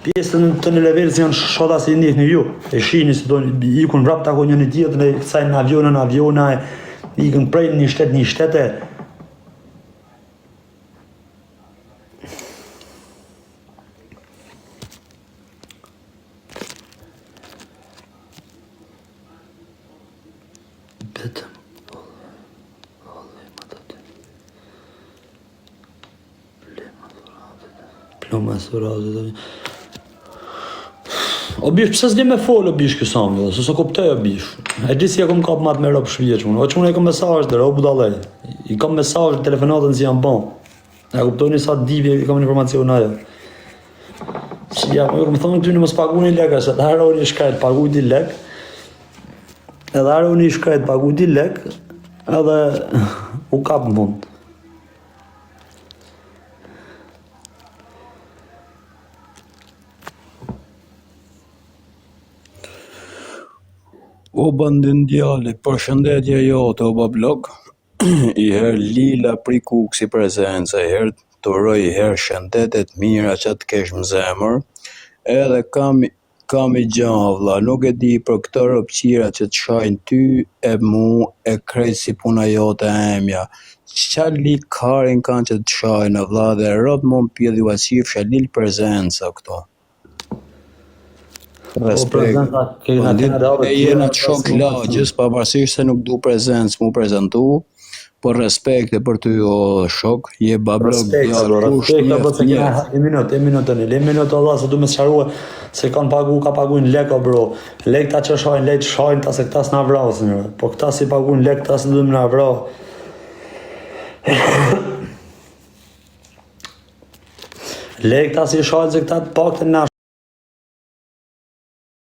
Pjesën të në levelës janë shota si njëhni ju. E shihni se do ikun vrap tako njëri tjetrin, e kësajnë aviona, ikën prej një shtete. O bish, pse s'di me folë o bish kësë amë, se se kuptoj o bish. E di si e kom kap matë me ropë shvjeq, o që unë e kom mesazh dhe ropë budalej. I kom mesazh dhe telefonatën si janë bon. E kuptoj një sa divje, i kom informacion ajo. Si ja, më thonë ty në mos pagu një lek, se të herë unë i shkrejt pagu di lek, edhe herë unë i shkrejt pagu di lek, edhe u kap mund. O bandin djali, përshëndetje jote o bablok, i herë Lila Prikuk si prezenca, i herë të roj, i herë shëndetet mira që të kesh më zemër, edhe kam i gjavla, nuk e di për këto rëpqira që të shajnë ty e mu e krejt si puna jote emja, qa lik karin kanë që të shajnë vla dhe rëp më më pjedhi vasif shalil prezenca këto. Respekt, e jena të shok lagjës, pavarësisht se nuk du prezencë mu prezentu, por respekte për ty o shok, je bablok djarë, E minut Allah, se du me sëqarua, se ka pagu në lek o bro, lek ta që shajnë, lek të shajnë, ta se këta s'na vrasën, po këta si pagu në lek, ta se du me na vra. Lek ta si shajnë, se këta të pak të na